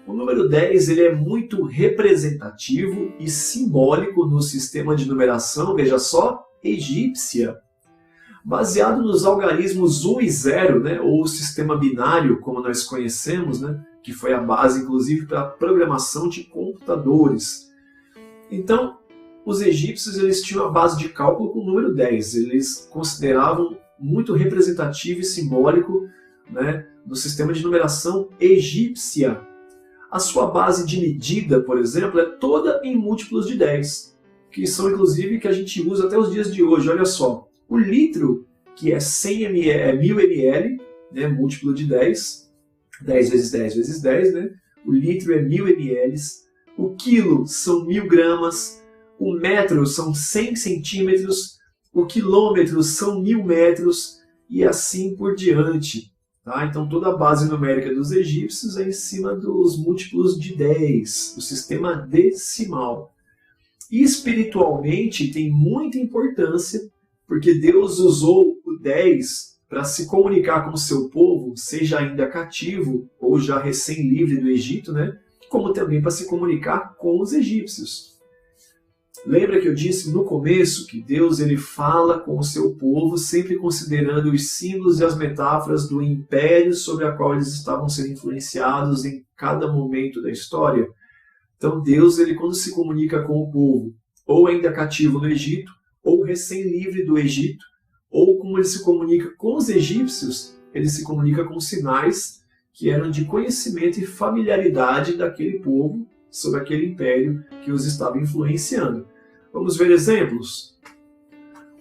O número 10 ele é muito representativo e simbólico no sistema de numeração, veja só, egípcia. Baseado nos algarismos 1 e 0, né, ou o sistema binário, como nós conhecemos, né, que foi a base, inclusive, para a programação de computadores. Então, os egípcios eles tinham a base de cálculo com o número 10. Eles consideravam muito representativo e simbólico, né, no sistema de numeração egípcia. A sua base de medida, por exemplo, é toda em múltiplos de 10, que são, inclusive, que a gente usa até os dias de hoje. Olha só. O litro, que é 100 ml, é 1000 ml, né, múltiplo de 10, 10 vezes 10 vezes 10, né? O litro é 1000 ml, o quilo são 1000 gramas, o metro são 100 centímetros, o quilômetro são 1000 metros e assim por diante. Tá? Então toda a base numérica dos egípcios é em cima dos múltiplos de 10, o sistema decimal. E espiritualmente tem muita importância, porque Deus usou o 10 para se comunicar com o seu povo, seja ainda cativo ou já recém-livre do Egito, né? Como também para se comunicar com os egípcios. Lembra que eu disse no começo que Deus ele fala com o seu povo, sempre considerando os símbolos e as metáforas do império sobre a qual eles estavam sendo influenciados em cada momento da história? Então Deus, ele, quando se comunica com o povo, ou ainda cativo no Egito, ou recém-livre do Egito, ou como ele se comunica com os egípcios, ele se comunica com sinais que eram de conhecimento e familiaridade daquele povo sobre aquele império que os estava influenciando. Vamos ver exemplos?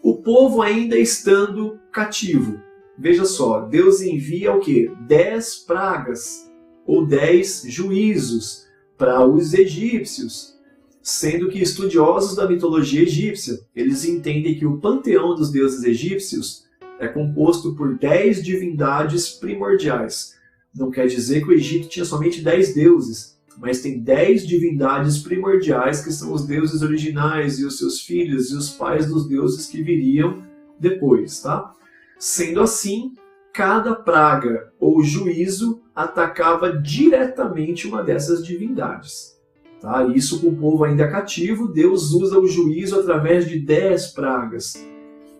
O povo ainda estando cativo. Veja só, Deus envia o quê? 10 pragas, ou 10 juízos para os egípcios. Sendo que estudiosos da mitologia egípcia, eles entendem que o panteão dos deuses egípcios é composto por 10 divindades primordiais. Não quer dizer que o Egito tinha somente 10 deuses, mas tem 10 divindades primordiais que são os deuses originais e os seus filhos e os pais dos deuses que viriam depois. Tá? Sendo assim, cada praga ou juízo atacava diretamente uma dessas divindades. Tá? Isso com o povo ainda cativo, Deus usa o juízo através de 10 pragas.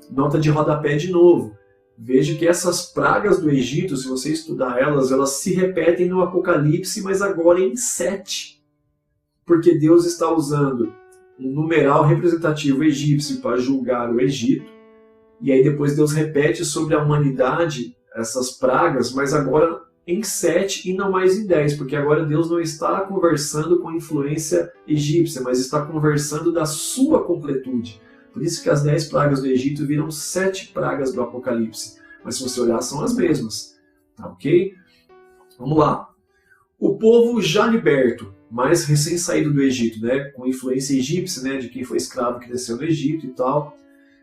Nota de rodapé de novo. Veja que essas pragas do Egito, se você estudar elas se repetem no Apocalipse, mas agora em 7. Porque Deus está usando um numeral representativo egípcio para julgar o Egito. E aí depois Deus repete sobre a humanidade essas pragas, mas agora em 7 e não mais em 10, porque agora Deus não está conversando com influência egípcia, mas está conversando da sua completude. Por isso que as 10 pragas do Egito viram 7 pragas do Apocalipse. Mas se você olhar, são as mesmas. Tá ok? Vamos lá. O povo já liberto, mas recém-saído do Egito, né? Com influência egípcia, né? De quem foi escravo que desceu do Egito e tal.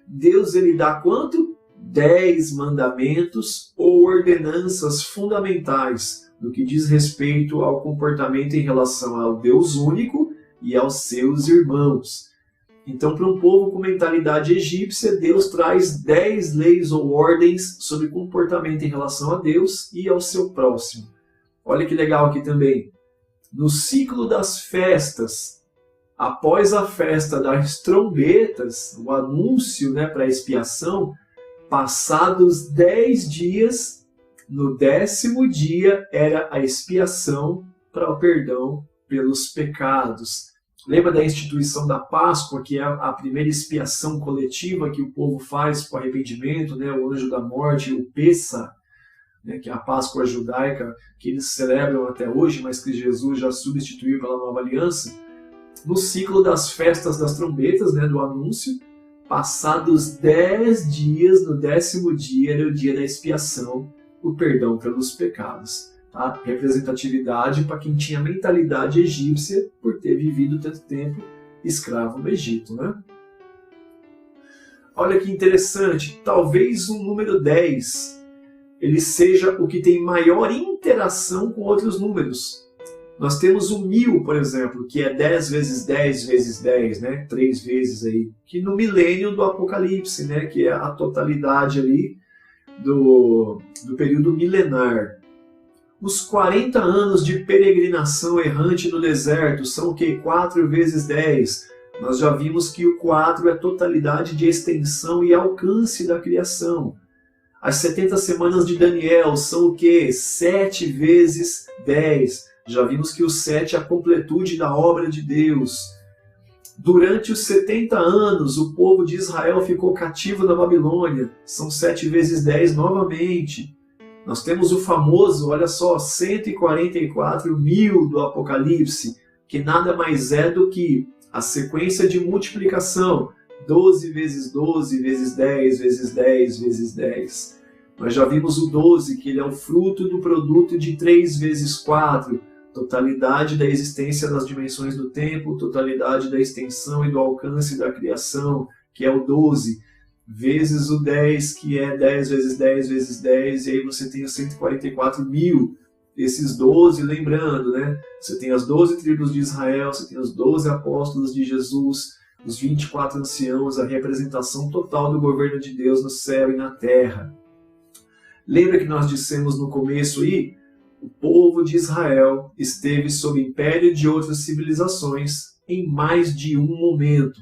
Deus ele dá quanto? 10 mandamentos ou ordenanças fundamentais no que diz respeito ao comportamento em relação ao Deus único e aos seus irmãos. Então, para um povo com mentalidade egípcia, Deus traz 10 leis ou ordens sobre comportamento em relação a Deus e ao seu próximo. Olha que legal aqui também. No ciclo das festas, após a festa das trombetas, o anúncio, né, para a expiação, passados 10 dias, no 10º dia era a expiação para o perdão pelos pecados. Lembra da instituição da Páscoa, que é a primeira expiação coletiva que o povo faz para o arrependimento, né? O anjo da morte, o Pessa, né? Que é a Páscoa judaica que eles celebram até hoje, mas que Jesus já substituiu pela nova aliança. No ciclo das festas das trombetas, né? Do anúncio, passados 10 dias, no 10º dia era o dia da expiação, o perdão pelos pecados. Tá? Representatividade para quem tinha mentalidade egípcia por ter vivido tanto tempo escravo no Egito. Né? Olha que interessante, talvez o número 10 ele seja o que tem maior interação com outros números. Nós temos o 1000, por exemplo, que é 10 vezes 10 vezes 10, né? 3 vezes aí, que no milênio do Apocalipse, né? Que é a totalidade ali do período milenar. Os 40 anos de peregrinação errante no deserto são o quê? 4 vezes 10. Nós já vimos que o 4 é a totalidade de extensão e alcance da criação. As 70 semanas de Daniel são o quê? 7 vezes 10. Já vimos que o 7 é a completude da obra de Deus. Durante os 70 anos, o povo de Israel ficou cativo na Babilônia. São 7 vezes 10 novamente. Nós temos o famoso, olha só, 144 mil do Apocalipse, que nada mais é do que a sequência de multiplicação. 12 vezes 12 vezes 10 vezes 10 vezes 10. Nós já vimos o 12, que ele é o fruto do produto de 3 vezes 4. Totalidade da existência das dimensões do tempo, totalidade da extensão e do alcance da criação, que é o 12. Vezes o 10, que é 10 vezes 10 vezes 10, e aí você tem os 144 mil. Esses 12, lembrando, né? Você tem as 12 tribos de Israel, você tem os 12 apóstolos de Jesus, os 24 anciãos, a representação total do governo de Deus no céu e na terra. Lembra que nós dissemos no começo aí? O povo de Israel esteve sob império de outras civilizações em mais de um momento.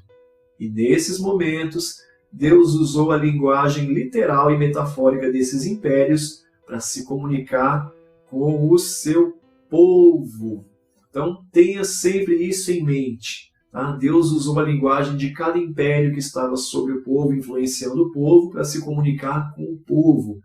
E nesses momentos, Deus usou a linguagem literal e metafórica desses impérios para se comunicar com o seu povo. Então, tenha sempre isso em mente. Tá? Deus usou a linguagem de cada império que estava sobre o povo, influenciando o povo, para se comunicar com o povo.